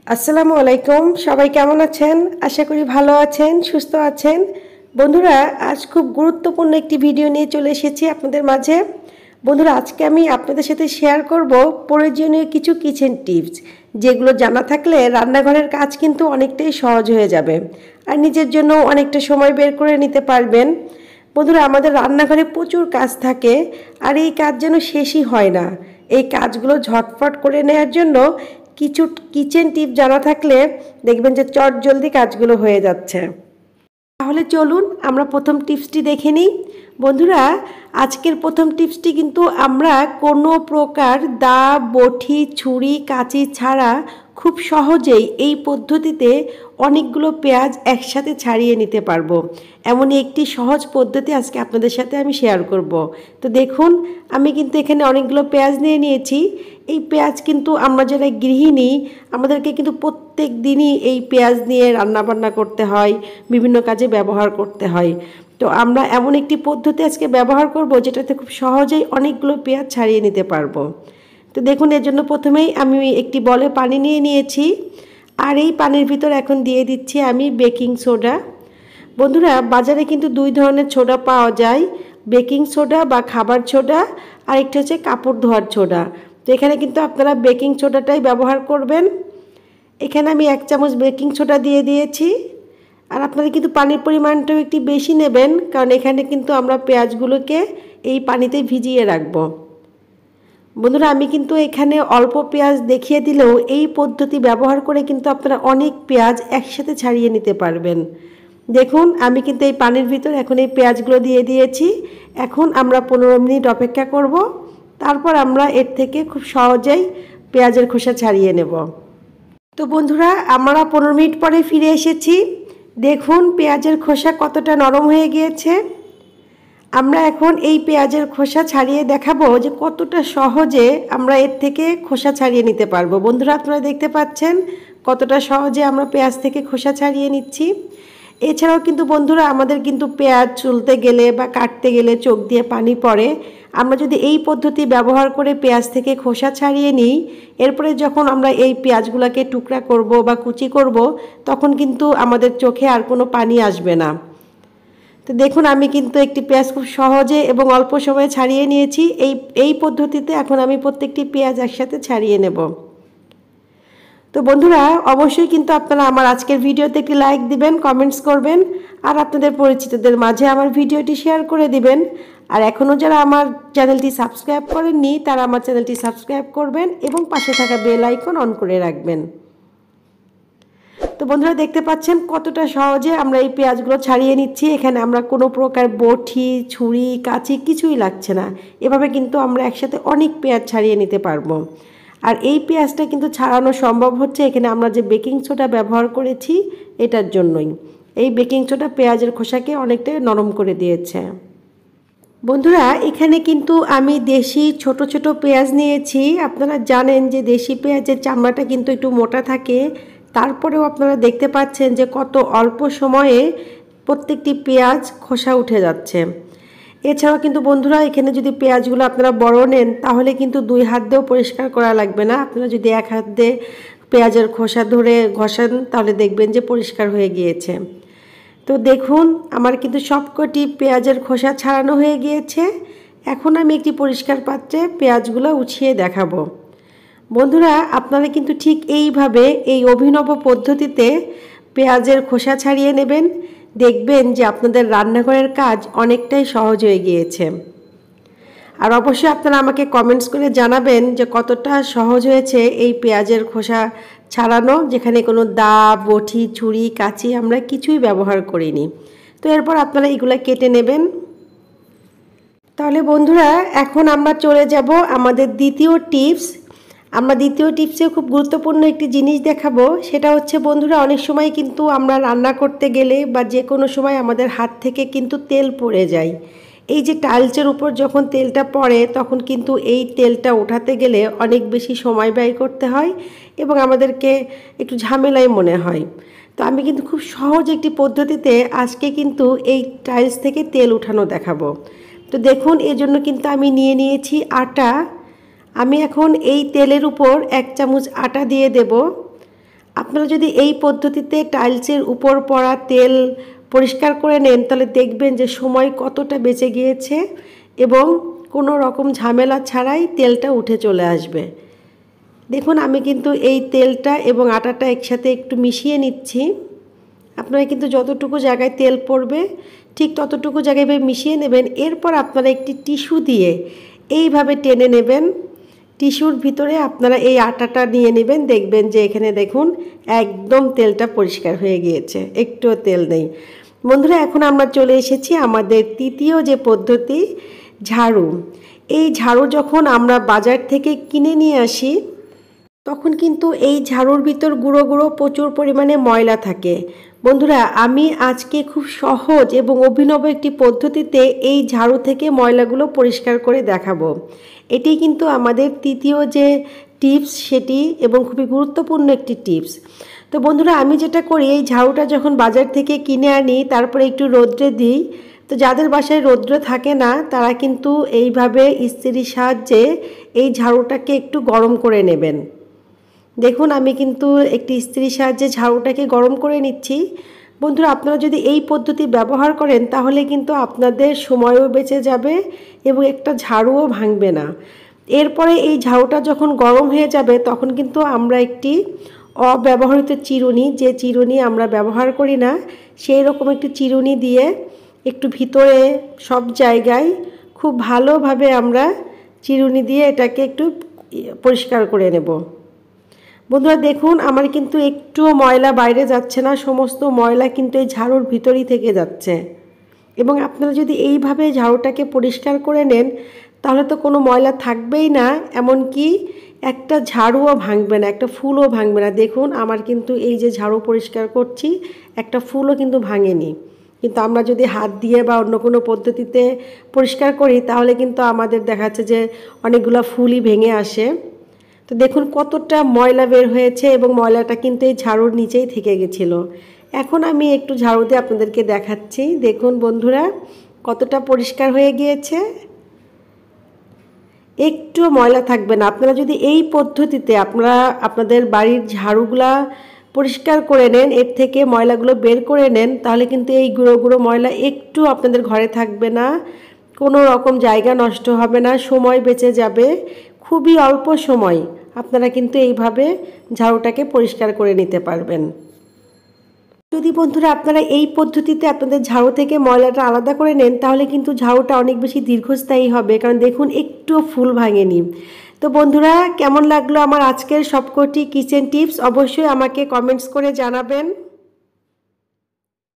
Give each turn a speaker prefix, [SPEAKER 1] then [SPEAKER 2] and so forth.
[SPEAKER 1] আসসালামু আলাইকুম। সবাই কেমন আছেন? আশা করি ভালো আছেন, সুস্থ আছেন। বন্ধুরা, আজ খুব গুরুত্বপূর্ণ একটি ভিডিও নিয়ে চলে এসেছি আপনাদের মাঝে। বন্ধুরা, আজকে আমি আপনাদের সাথে শেয়ার করব প্রয়োজনীয় কিছু কিচেন টিপস, যেগুলো জানা থাকলে রান্নাঘরের কাজ কিন্তু অনেকটাই সহজ হয়ে যাবে আর নিজের জন্য অনেকটা সময় বের করে নিতে পারবেন। বন্ধুরা, আমাদের রান্নাঘরে প্রচুর কাজ থাকে আর এই কাজ যেন শেষই হয় না। এই কাজগুলো ঝটফট করে নেওয়ার জন্য কিছু কিচেন টিপ জানা থাকলে দেখবেন যে চটজলদি কাজগুলো হয়ে যাচ্ছে। তাহলে চলুন আমরা প্রথম টিপসটি দেখে নিই। বন্ধুরা, আজকের প্রথম টিপসটি কিন্তু আমরা কোনো প্রকার দা, বটি, ছুরি, কাঁচি ছাড়া খুব সহজেই এই পদ্ধতিতে অনেকগুলো পেঁয়াজ একসাথে ছাড়িয়ে নিতে পারবো। এমনই একটি সহজ পদ্ধতি আজকে আপনাদের সাথে আমি শেয়ার করব। তো দেখুন, আমি কিন্তু এখানে অনেকগুলো পেঁয়াজ নিয়ে নিয়েছি। এই পেঁয়াজ কিন্তু আমরা যারা গৃহিণী, আমাদেরকে কিন্তু প্রত্যেক দিনই এই পেঁয়াজ নিয়ে রান্নাবান্না করতে হয়, বিভিন্ন কাজে ব্যবহার করতে হয়। তো আমরা এমন একটি পদ্ধতি আজকে ব্যবহার করব যেটাতে খুব সহজেই অনেকগুলো পেঁয়াজ ছাড়িয়ে নিতে পারবো। তো দেখুন, এর জন্য প্রথমেই আমি একটি বলে পানি নিয়ে নিয়েছি আর এই পানির ভিতর এখন দিয়ে দিচ্ছি আমি বেকিং সোডা। বন্ধুরা, বাজারে কিন্তু দুই ধরনের সোডা পাওয়া যায়, বেকিং সোডা বা খাবার সোডা, আর একটা হচ্ছে কাপড় ধোয়ার সোডা। তো এখানে কিন্তু আপনারা বেকিং সোডাটাই ব্যবহার করবেন। এখানে আমি 1 চামচ বেকিং সোডা দিয়ে দিয়েছি। আর আপনারা কিন্তু পানির পরিমাণটাও একটু বেশি নেবেন, কারণ এখানে কিন্তু আমরা পেঁয়াজগুলোকে এই পানিতে ভিজিয়ে রাখবো। বন্ধুরা, আমি কিন্তু এখানে অল্প পেঁয়াজ দেখিয়ে দিলেও এই পদ্ধতি ব্যবহার করে কিন্তু আপনারা অনেক পেঁয়াজ একসাথে ছাড়িয়ে নিতে পারবেন। দেখুন, আমি কিন্তু এই পানির ভিতর এখন এই পেঁয়াজগুলো দিয়ে দিয়েছি। এখন আমরা 15 মিনিট অপেক্ষা করব, তারপর আমরা এর থেকে খুব সহজেই পেঁয়াজের খোসা ছাড়িয়ে নেব। তো বন্ধুরা, আমরা 15 মিনিট পরে ফিরে এসেছি। দেখুন পেঁয়াজের খোসা কতটা নরম হয়ে গিয়েছে। আমরা এখন এই পেঁয়াজের খোসা ছাড়িয়ে দেখাবো যে কতটা সহজে আমরা এর থেকে খোসা ছাড়িয়ে নিতে পারবো। বন্ধুরা, আপনারা দেখতে পাচ্ছেন কতটা সহজে আমরা পেঁয়াজ থেকে খোসা ছাড়িয়ে নিচ্ছি। এছাড়াও কিন্তু বন্ধুরা, আমাদের কিন্তু পেঁয়াজ চুলতে গেলে বা কাটতে গেলে চোখ দিয়ে পানি পড়ে। আমরা যদি এই পদ্ধতি ব্যবহার করে পেঁয়াজ থেকে খোসা ছাড়িয়ে নিই, এরপরে যখন আমরা এই পেঁয়াজগুলোকে টুকরা করব বা কুচি করব, তখন কিন্তু আমাদের চোখে আর কোনো পানি আসবে না। তো দেখুন, আমি কিন্তু একটি পেঁয়াজ খুব সহজে এবং অল্প সময়ে ছাড়িয়ে নিয়েছি। এই পদ্ধতিতে এখন আমি প্রত্যেকটি পেঁয়াজ একসাথে ছাড়িয়ে নেব। তো বন্ধুরা, অবশ্যই কিন্তু আপনারা আমার আজকের ভিডিওতে একটি লাইক দিবেন, কমেন্টস করবেন আর আপনাদের পরিচিতদের মাঝে আমার ভিডিওটি শেয়ার করে দিবেন। আর এখনও যারা আমার চ্যানেলটি সাবস্ক্রাইব করেননি, তারা আমার চ্যানেলটি সাবস্ক্রাইব করবেন এবং পাশে থাকা বেল আইকন অন করে রাখবেন। তো বন্ধুরা, দেখতে পাচ্ছেন কতটা সহজে আমরা এই পেঁয়াজগুলো ছাড়িয়ে নিচ্ছি। এখানে আমরা কোনো প্রকার বটি, ছুরি, কাঁচি কিছুই লাগছে না। এভাবে কিন্তু আমরা একসাথে অনেক পেঁয়াজ ছাড়িয়ে নিতে পারবো। আর এই পেঁয়াজটা কিন্তু ছাড়ানো সম্ভব হচ্ছে এখানে আমরা যে বেকিং সোডা ব্যবহার করেছি এটার জন্যই। এই বেকিং সোডা পেঁয়াজের খোসাকে অনেকটাই নরম করে দিয়েছে। বন্ধুরা, এখানে কিন্তু আমি দেশি ছোট ছোট পেঁয়াজ নিয়েছি। আপনারা জানেন যে দেশি পেঁয়াজের চামড়াটা কিন্তু একটু মোটা থাকে। তারপরেও আপনারা দেখতে পাচ্ছেন যে কত অল্প সময়ে প্রত্যেকটি পেঁয়াজ খোসা উঠে যাচ্ছে। এছাড়াও কিন্তু বন্ধুরা, এখানে যদি পেঁয়াজগুলো আপনারা বড় নেন, তাহলে কিন্তু 2 হাত দিয়েও পরিষ্কার করা লাগবে না। আপনারা যদি 1 হাত দিয়ে পেঁয়াজের খোসা ধরে ঘষেন, তাহলে দেখবেন যে পরিষ্কার হয়ে গিয়েছে। তো দেখুন, আমার কিন্তু সবকটি পেঁয়াজের খোসা ছাড়ানো হয়ে গিয়েছে। এখন আমি একটি পরিষ্কার পাত্রে পেঁয়াজগুলো উঠিয়ে দেখাবো। বন্ধুরা, আপনারা কিন্তু ঠিক এইভাবে এই অভিনব পদ্ধতিতে পেঁয়াজের খোসা ছাড়িয়ে নেবেন। দেখবেন যে আপনাদের রান্নাঘরের কাজ অনেকটাই সহজ হয়ে গিয়েছে। আর অবশ্যই আপনারা আমাকে কমেন্টস করে জানাবেন যে কতটা সহজ হয়েছে এই পেঁয়াজের খোসা ছাড়ানো, যেখানে কোনো দা, বটি, ছুরি, কাঁচি আমরা কিছুই ব্যবহার করিনি। তো এরপর আপনারা এগুলো কেটে নেবেন। তাহলে বন্ধুরা, এখন আমরা চলে যাব আমাদের দ্বিতীয় টিপস। আমরা দ্বিতীয় টিপসে খুব গুরুত্বপূর্ণ একটি জিনিস দেখাবো। সেটা হচ্ছে বন্ধুরা, অনেক সময় কিন্তু আমরা রান্না করতে গেলে বা যে কোনো সময় আমাদের হাত থেকে কিন্তু তেল পড়ে যায়। এই যে টাইলসের উপর যখন তেলটা পড়ে, তখন কিন্তু এই তেলটা ওঠাতে গেলে অনেক বেশি সময় ব্যয় করতে হয় এবং আমাদেরকে একটু ঝামেলাই মনে হয়। তো আমি কিন্তু খুব সহজ একটি পদ্ধতিতে আজকে কিন্তু এই টাইলস থেকে তেল উঠানো দেখাবো। তো দেখুন, এর জন্য কিন্তু আমি নিয়ে নিয়েছি আটা। আমি এখন এই তেলের উপর 1 চামচ আটা দিয়ে দেব। আপনারা যদি এই পদ্ধতিতে টাইলসের উপর পড়া তেল পরিষ্কার করে নেন তাহলে দেখবেন যে সময় কতটা বেঁচে গিয়েছে এবং কোনো রকম ঝামেলা ছাড়াই তেলটা উঠে চলে আসবে। দেখুন আমি কিন্তু এই তেলটা এবং আটাটা একসাথে একটু মিশিয়ে নিচ্ছি। আপনারা কিন্তু যতটুকু জায়গায় তেল পড়বে ঠিক ততটুকু জায়গায় মিশিয়ে নেবেন। এরপর আপনারা একটি টিস্যু দিয়ে এইভাবে টেনে নেবেন। টিস্যুর ভিতরে আপনারা এই আটাটা নিয়ে নেবেন, দেখবেন যে এখানে দেখুন একদম তেলটা পরিষ্কার হয়ে গিয়েছে, একটুও তেল নেই। বন্ধুরা এখন আমরা চলে এসেছি আমাদের তৃতীয় যে পদ্ধতি, ঝাড়ু। এই ঝাড়ু যখন আমরা বাজার থেকে কিনে নিয়ে আসি তখন কিন্তু এই ঝাড়ুর ভিতর গুঁড়ো গুঁড়ো প্রচুর পরিমাণে ময়লা থাকে। বন্ধুরা আমি আজকে খুব সহজ এবং অভিনব একটি পদ্ধতিতে এই ঝাড়ু থেকে ময়লাগুলো পরিষ্কার করে দেখাবো। এটি কিন্তু আমাদের তৃতীয় যে টিপস সেটি এবং খুবই গুরুত্বপূর্ণ একটি টিপস। তো বন্ধুরা আমি যেটা করি, এই ঝাড়ুটা যখন বাজার থেকে কিনে আনি তারপরে একটু রোদ্রে দিই। তো যাদের বাসায় রৌদ্র থাকে না তারা কিন্তু এইভাবে ইস্ত্রির সাহায্যে এই ঝাড়ুটাকে একটু গরম করে নেবেন। দেখুন আমি কিন্তু একটি ইস্ত্রির সাহায্যে ঝাড়ুটাকে গরম করে নিচ্ছি। বন্ধুরা আপনারা যদি এই পদ্ধতি ব্যবহার করেন তাহলে কিন্তু আপনাদের সময়ও বেঁচে যাবে এবং একটা ঝাড়ুও ভাঙবে না। এরপরে এই ঝাড়ুটা যখন গরম হয়ে যাবে তখন কিন্তু আমরা একটি অব্যবহৃত চিরুনি, যে চিরুনি আমরা ব্যবহার করি না সেই রকম একটি চিরুনি দিয়ে একটু ভিতরে সব জায়গায় খুব ভালোভাবে আমরা চিরুনি দিয়ে এটাকে একটু পরিষ্কার করে নেব। বন্ধুরা দেখুন আমার কিন্তু একটুও ময়লা বাইরে যাচ্ছে না, সমস্ত ময়লা কিন্তু এই ঝাড়ুর ভিতরই থেকে যাচ্ছে। এবং আপনারা যদি এইভাবে ঝাড়ুটাকে পরিষ্কার করে নেন তাহলে তো কোনো ময়লা থাকবেই না, এমনকি একটা ঝাড়ুও ভাঙবে না, একটা ফুলও ভাঙবে না। দেখুন আমার কিন্তু এই যে ঝাড়ু পরিষ্কার করছি একটা ফুলও কিন্তু ভাঙেনি। কিন্তু আমরা যদি হাত দিয়ে বা অন্য কোনো পদ্ধতিতে পরিষ্কার করি তাহলে কিন্তু আমাদের দেখা যাচ্ছে যে অনেকগুলো ফুলই ভেঙে আসে। তো দেখুন কতটা ময়লা বের হয়েছে এবং ময়লাটা কিন্তু এই ঝাড়ুর নিচেই থেকে গেছিলো। এখন আমি একটু ঝাড়ু দিয়ে আপনাদেরকে দেখাচ্ছি। দেখুন বন্ধুরা কতটা পরিষ্কার হয়ে গিয়েছে, একটু ময়লা থাকবে না। আপনারা যদি এই পদ্ধতিতে আপনারা আপনাদের বাড়ির ঝাড়ুগুলা পরিষ্কার করে নেন, এর থেকে ময়লাগুলো বের করে নেন, তাহলে কিন্তু এই গুঁড়ো গুঁড়ো ময়লা একটু আপনাদের ঘরে থাকবে না, কোনো রকম জায়গা নষ্ট হবে না, সময় বেঁচে যাবে। খুবই অল্প সময় আপনারা কিন্তু এইভাবে ঝাড়ুটাকে পরিষ্কার করে নিতে পারবেন। যদি বন্ধুরা আপনারা এই পদ্ধতিতে আপনাদের ঝাড়ু থেকে ময়লাটা আলাদা করে নেন তাহলে কিন্তু ঝাড়ুটা অনেক বেশি দীর্ঘস্থায়ী হবে, কারণ দেখুন একটুও ফুল ভাঙেনি। তো বন্ধুরা কেমন লাগলো আমার আজকের সবকটি কিচেন টিপস অবশ্যই আমাকে কমেন্টস করে জানাবেন।